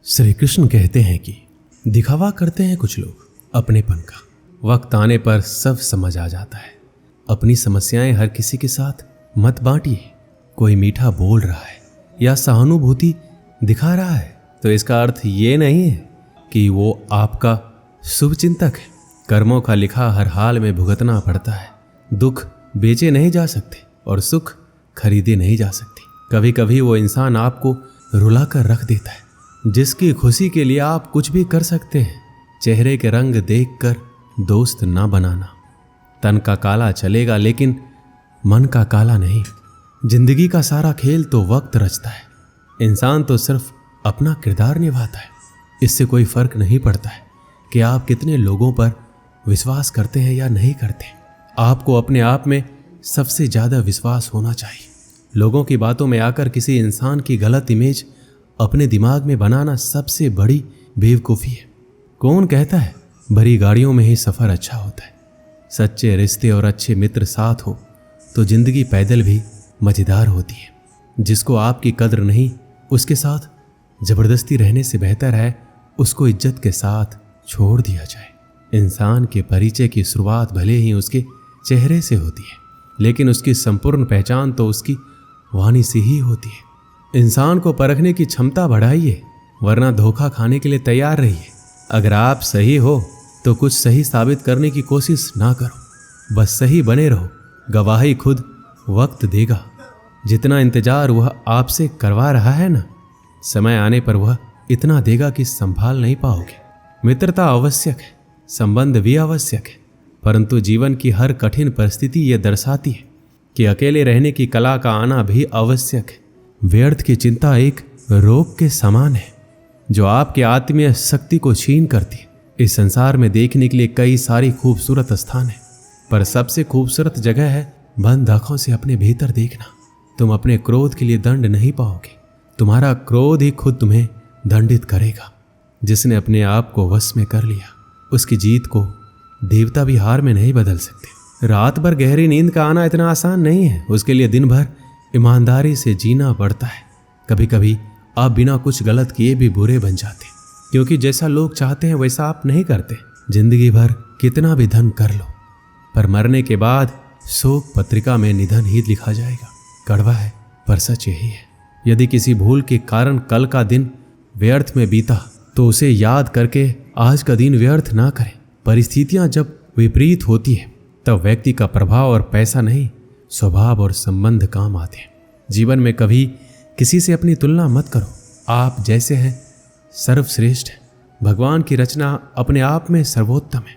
श्री कृष्ण कहते हैं कि दिखावा करते हैं कुछ लोग अपनेपन का, वक्त आने पर सब समझ आ जाता है। अपनी समस्याएं हर किसी के साथ मत बांटिए। कोई मीठा बोल रहा है या सहानुभूति दिखा रहा है तो इसका अर्थ ये नहीं है कि वो आपका शुभचिंतक है। कर्मों का लिखा हर हाल में भुगतना पड़ता है। दुख बेचे नहीं जा सकते और सुख खरीदे नहीं जा सकते। कभी कभी वो इंसान आपको रुला कर रख देता है जिसकी खुशी के लिए आप कुछ भी कर सकते हैं। चेहरे के रंग देखकर दोस्त ना बनाना। तन का काला चलेगा लेकिन मन का काला नहीं। जिंदगी का सारा खेल तो वक्त रचता है। इंसान तो सिर्फ अपना किरदार निभाता है। इससे कोई फर्क नहीं पड़ता है कि आप कितने लोगों पर विश्वास करते हैं या नहीं करते। आपको अपने आप में सबसे ज्यादा विश्वास होना चाहिए। लोगों की बातों में आकर किसी इंसान की गलत इमेज अपने दिमाग में बनाना सबसे बड़ी बेवकूफ़ी है। कौन कहता है बड़ी गाड़ियों में ही सफ़र अच्छा होता है। सच्चे रिश्ते और अच्छे मित्र साथ हो तो जिंदगी पैदल भी मज़ेदार होती है। जिसको आपकी कद्र नहीं उसके साथ ज़बरदस्ती रहने से बेहतर है उसको इज्जत के साथ छोड़ दिया जाए। इंसान के परिचय की शुरुआत भले ही उसके चेहरे से होती है लेकिन उसकी संपूर्ण पहचान तो उसकी वाणी से ही होती है। इंसान को परखने की क्षमता बढ़ाइए वरना धोखा खाने के लिए तैयार रहिए। अगर आप सही हो तो कुछ सही साबित करने की कोशिश ना करो, बस सही बने रहो। गवाही खुद वक्त देगा। जितना इंतजार वह आपसे करवा रहा है ना, समय आने पर वह इतना देगा कि संभाल नहीं पाओगे। मित्रता आवश्यक है, संबंध भी आवश्यक है, परंतु जीवन की हर कठिन परिस्थिति ये दर्शाती है कि अकेले रहने की कला का आना भी आवश्यक है। व्यर्थ की चिंता एक रोग के समान है जो आपकी आत्मीय शक्ति को छीन करती है। इस संसार में देखने के लिए कई सारी खूबसूरत स्थान है, पर सबसे खूबसूरत जगह है बंद आंखों से अपने भीतर देखना। तुम अपने क्रोध के लिए दंड नहीं पाओगे, तुम्हारा क्रोध ही खुद तुम्हें दंडित करेगा। जिसने अपने आप को वश में कर लिया उसकी जीत को देवता भी हार में नहीं बदल सकते। रात भर गहरी नींद का आना इतना आसान नहीं है, उसके लिए दिन भर ईमानदारी से जीना पड़ता है। कभी कभी आप बिना कुछ गलत किए भी बुरे बन जाते क्योंकि जैसा लोग चाहते हैं वैसा आप नहीं करते। जिंदगी भर कितना भी धन कर लो पर मरने के बाद शोक पत्रिका में निधन ही लिखा जाएगा। कड़वा है पर सच यही है। यदि किसी भूल के कारण कल का दिन व्यर्थ में बीता तो उसे याद करके आज का दिन व्यर्थ ना करें। परिस्थितियां जब विपरीत होती है तब व्यक्ति का प्रभाव और पैसा नहीं स्वभाव और संबंध काम आते हैं। जीवन में कभी किसी से अपनी तुलना मत करो। आप जैसे हैं सर्वश्रेष्ठ है। भगवान की रचना अपने आप में सर्वोत्तम है।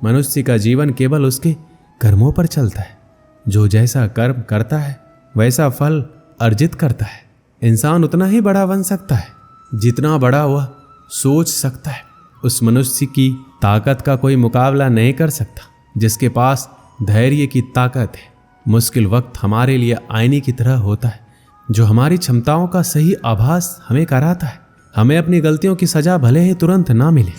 मनुष्य का जीवन केवल उसके कर्मों पर चलता है। जो जैसा कर्म करता है वैसा फल अर्जित करता है। इंसान उतना ही बड़ा बन सकता है जितना बड़ा वह सोच सकता है। उस मनुष्य की ताकत का कोई मुकाबला नहीं कर सकता जिसके पास धैर्य की ताकत है। मुश्किल वक्त हमारे लिए आईने की तरह होता है जो हमारी क्षमताओं का सही आभास हमें कराता है। हमें अपनी गलतियों की सजा भले ही तुरंत ना मिले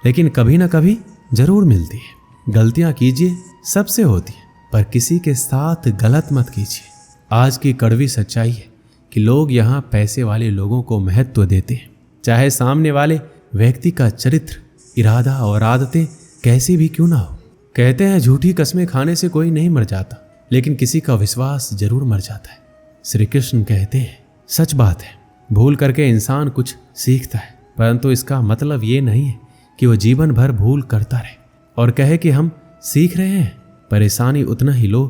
लेकिन कभी ना कभी जरूर मिलती है। गलतियां कीजिए, सबसे होती है, पर किसी के साथ गलत मत कीजिए। आज की कड़वी सच्चाई है कि लोग यहाँ पैसे वाले लोगों को महत्व देते हैं, चाहे सामने वाले व्यक्ति का चरित्र, इरादा और आदतें कैसी भी क्यों ना हो। कहते हैं झूठी कस्में खाने से कोई नहीं मर जाता लेकिन किसी का विश्वास जरूर मर जाता है। श्री कृष्ण कहते हैं सच बात है, भूल करके इंसान कुछ सीखता है, परंतु इसका मतलब ये नहीं है कि वह जीवन भर भूल करता रहे और कहे कि हम सीख रहे हैं। परेशानी उतना ही लो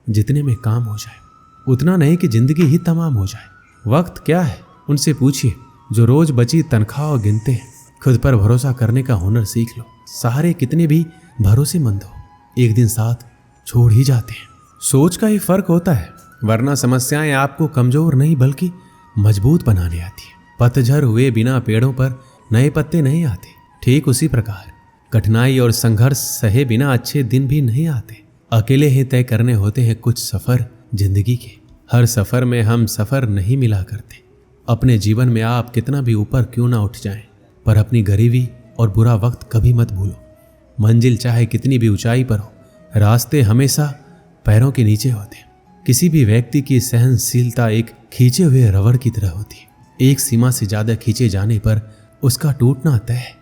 जितने में काम हो जाए, उतना नहीं कि जिंदगी ही तमाम हो जाए। वक्त क्या है उनसे पूछिए जो रोज बची तनख्वाह गिनते हैं। खुद पर भरोसा करने का हुनर सीख लो। सहारे कितने भी भरोसेमंद हो एक दिन साथ छोड़ ही जाते हैं। सोच का ही फर्क होता है, वरना समस्याएं आपको कमजोर नहीं बल्कि मजबूत बनाने आती है। पतझड़ हुए बिना पेड़ों पर नए पत्ते नहीं आते। ठीक उसी प्रकार कठिनाई और संघर्ष सहे बिना अच्छे दिन भी नहीं आते। अकेले ही तय करने होते हैं कुछ सफर जिंदगी के। हर सफर में हम सफर नहीं मिला करते। अपने जीवन में आप कितना भी ऊपर क्यों ना उठ जाएं, पर अपनी गरीबी और बुरा वक्त कभी मत भूलो। मंजिल चाहे कितनी भी ऊंचाई पर हो, रास्ते हमेशा पैरों के नीचे होते हैं। किसी भी व्यक्ति की सहनशीलता एक खींचे हुए रबड़ की तरह होती है। एक सीमा से ज्यादा खींचे जाने पर उसका टूटना तय है।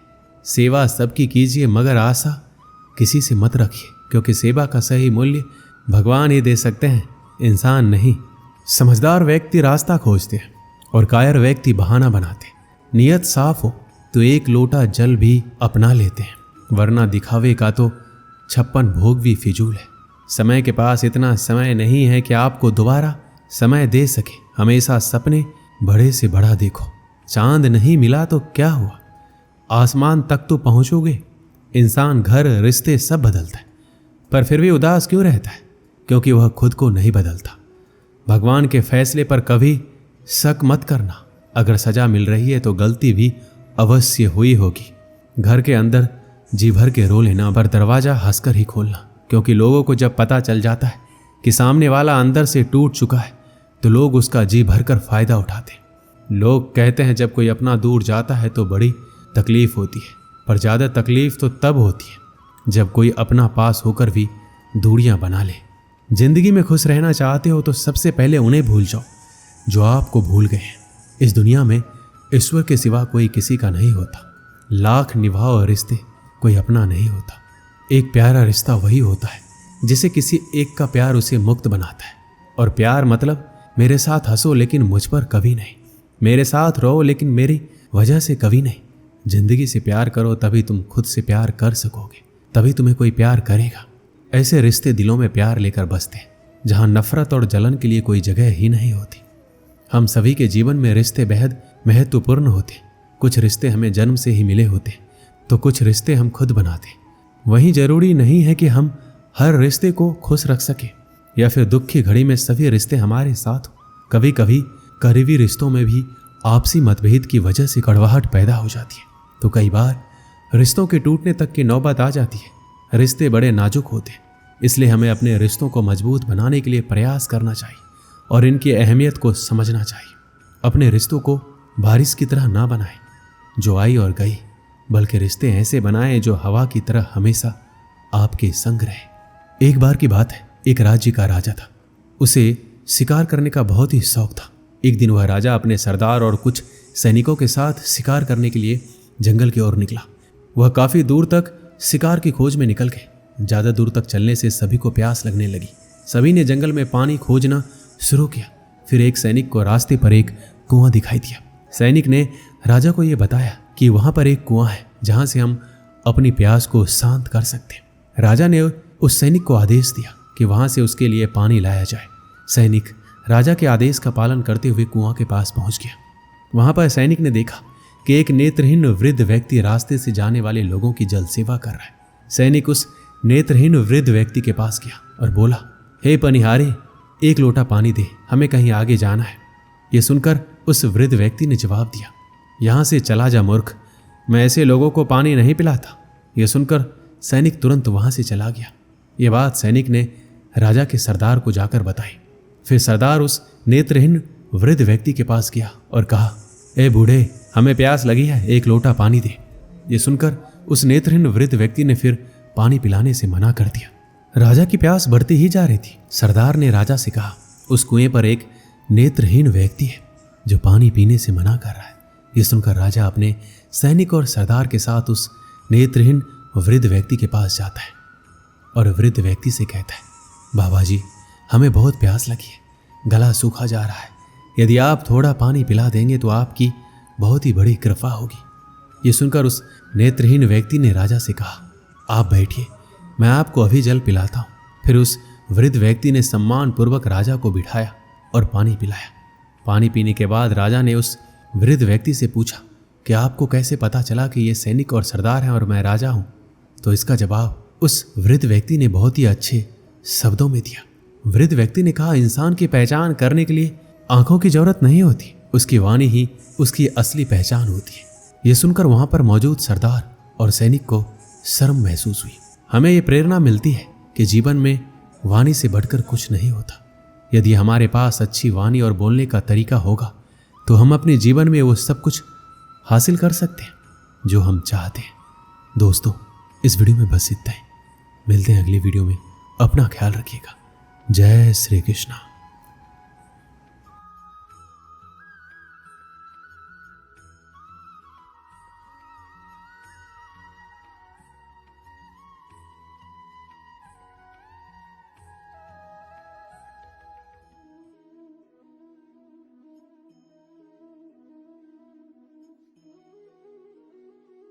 सेवा सबकी कीजिए मगर आशा किसी से मत रखिए, क्योंकि सेवा का सही मूल्य भगवान ही दे सकते हैं, इंसान नहीं। समझदार व्यक्ति रास्ता खोजते हैं और कायर व्यक्ति बहाना बनाते। नियत साफ हो तो एक लोटा जल भी अपना लेते हैं, वरना दिखावे का तो 56 भोग भी फिजूल है। समय के पास इतना समय नहीं है कि आपको दोबारा समय दे सके। हमेशा सपने बड़े से बड़ा देखो। चांद नहीं मिला तो क्या हुआ, आसमान तक तो पहुंचोगे। इंसान घर रिश्ते सब बदलता है, पर फिर भी उदास क्यों रहता है? क्योंकि वह खुद को नहीं बदलता। भगवान के फैसले पर कभी शक मत करना। अगर सजा मिल रही है तो गलती भी अवश्य हुई होगी। घर के अंदर जी भर के रो लेना, पर दरवाजा हंसकर ही खोलना, क्योंकि लोगों को जब पता चल जाता है कि सामने वाला अंदर से टूट चुका है तो लोग उसका जी भरकर फायदा उठाते हैं। लोग कहते हैं जब कोई अपना दूर जाता है तो बड़ी तकलीफ होती है, पर ज़्यादा तकलीफ तो तब होती है जब कोई अपना पास होकर भी दूरियां बना ले। जिंदगी में खुश रहना चाहते हो तो सबसे पहले उन्हें भूल जाओ जो आपको भूल गए हैं। इस दुनिया में ईश्वर के सिवा कोई किसी का नहीं होता। लाख निभाओ रिश्ते, कोई अपना नहीं होता। एक प्यारा रिश्ता वही होता है जिसे किसी एक का प्यार उसे मुक्त बनाता है। और प्यार मतलब मेरे साथ हंसो लेकिन मुझ पर कभी नहीं, मेरे साथ रहो लेकिन मेरी वजह से कभी नहीं। जिंदगी से प्यार करो तभी तुम खुद से प्यार कर सकोगे, तभी तुम्हें कोई प्यार करेगा। ऐसे रिश्ते दिलों में प्यार लेकर बसते हैं जहां नफरत और जलन के लिए कोई जगह ही नहीं होती। हम सभी के जीवन में रिश्ते बेहद महत्वपूर्ण होते हैं। कुछ रिश्ते हमें जन्म से ही मिले होते हैं तो कुछ रिश्ते हम खुद बनाते हैं। वहीं जरूरी नहीं है कि हम हर रिश्ते को खुश रख सके या फिर दुख की घड़ी में सभी रिश्ते हमारे साथ हो। कभी कभी करीबी रिश्तों में भी आपसी मतभेद की वजह से कड़वाहट पैदा हो जाती है, तो कई बार रिश्तों के टूटने तक की नौबत आ जाती है। रिश्ते बड़े नाजुक होते हैं, इसलिए हमें अपने रिश्तों को मजबूत बनाने के लिए प्रयास करना चाहिए और इनकी अहमियत को समझना चाहिए। अपने रिश्तों को बारिश की तरह ना बनाएं जो आई और गई, बल्कि रिश्ते ऐसे बनाएं जो हवा की तरह हमेशा आपके संग रहे। एक बार की बात है, एक राज्य का राजा था। उसे शिकार करने का बहुत ही शौक था। एक दिन वह राजा अपने सरदार और कुछ सैनिकों के साथ शिकार करने के लिए जंगल की ओर निकला। वह काफी दूर तक शिकार की खोज में निकल गए। ज्यादा दूर तक चलने से सभी को प्यास लगने लगी। सभी ने जंगल में पानी खोजना शुरू किया। फिर एक सैनिक को रास्ते पर एक कुआं दिखाई दिया। सैनिक ने राजा को यह बताया कि वहां पर एक कुआं है जहां से हम अपनी प्यास को शांत कर सकते हैं। राजा ने उस सैनिक को आदेश दिया कि वहां से उसके लिए पानी लाया जाए। सैनिक राजा के आदेश का पालन करते हुए कुआं के पास पहुंच गया। वहां पर सैनिक ने देखा कि एक नेत्रहीन वृद्ध व्यक्ति रास्ते से जाने वाले लोगों की जल सेवा कर रहा है। सैनिक उस नेत्रहीन वृद्ध व्यक्ति के पास गया और बोला, हे पनिहारी, एक लोटा पानी दे, हमें कहीं आगे जाना है। यह सुनकर उस वृद्ध व्यक्ति ने जवाब दिया, यहां से चला जा मूर्ख, मैं ऐसे लोगों को पानी नहीं पिलाता। यह सुनकर सैनिक तुरंत वहां से चला गया। यह बात सैनिक ने राजा के सरदार को जाकर बताई। फिर सरदार उस नेत्रहीन वृद्ध व्यक्ति के पास गया और कहा, ए बूढ़े, हमें प्यास लगी है, एक लोटा पानी दे। यह सुनकर उस नेत्रहीन वृद्ध व्यक्ति ने फिर पानी पिलाने से मना कर दिया। राजा की प्यास बढ़ती ही जा रही थी। सरदार ने राजा से कहा, उस कुएं पर एक नेत्रहीन व्यक्ति है जो पानी पीने से मना कर रहा है। यह सुनकर राजा अपने सैनिक और सरदार के साथ उस नेत्रहीन वृद्ध व्यक्ति के पास जाता है और वृद्ध व्यक्ति से कहता है, बाबा जी, हमें बहुत प्यास लगी है, गला सूखा जा रहा है। यदि आप थोड़ा पानी पिला देंगे तो आपकी बहुत ही बड़ी कृपा होगी। ये सुनकर उस नेत्रहीन व्यक्ति ने राजा से कहा, आप बैठिए, मैं आपको अभी जल पिलाता हूँ। फिर उस वृद्ध व्यक्ति ने सम्मान पूर्वक राजा को बिठाया और पानी पिलाया। पानी पीने के बाद राजा ने उस वृद्ध व्यक्ति से पूछा कि आपको कैसे पता चला कि ये सैनिक और सरदार हैं और मैं राजा हूँ? तो इसका जवाब उस वृद्ध व्यक्ति ने बहुत ही अच्छे शब्दों में दिया। वृद्ध व्यक्ति ने कहा, इंसान की पहचान करने के लिए आंखों की जरूरत नहीं होती, उसकी वाणी ही उसकी असली पहचान होती है। यह सुनकर वहां पर मौजूद सरदार और सैनिक को शर्म महसूस हुई। हमें ये प्रेरणा मिलती है कि जीवन में वाणी से बढ़कर कुछ नहीं होता। यदि हमारे पास अच्छी वाणी और बोलने का तरीका होगा तो हम अपने जीवन में वो सब कुछ हासिल कर सकते हैं जो हम चाहते हैं। दोस्तों, इस वीडियो में बस इतना ही। मिलते हैं अगली वीडियो में। अपना ख्याल रखिएगा। जय श्री कृष्णा।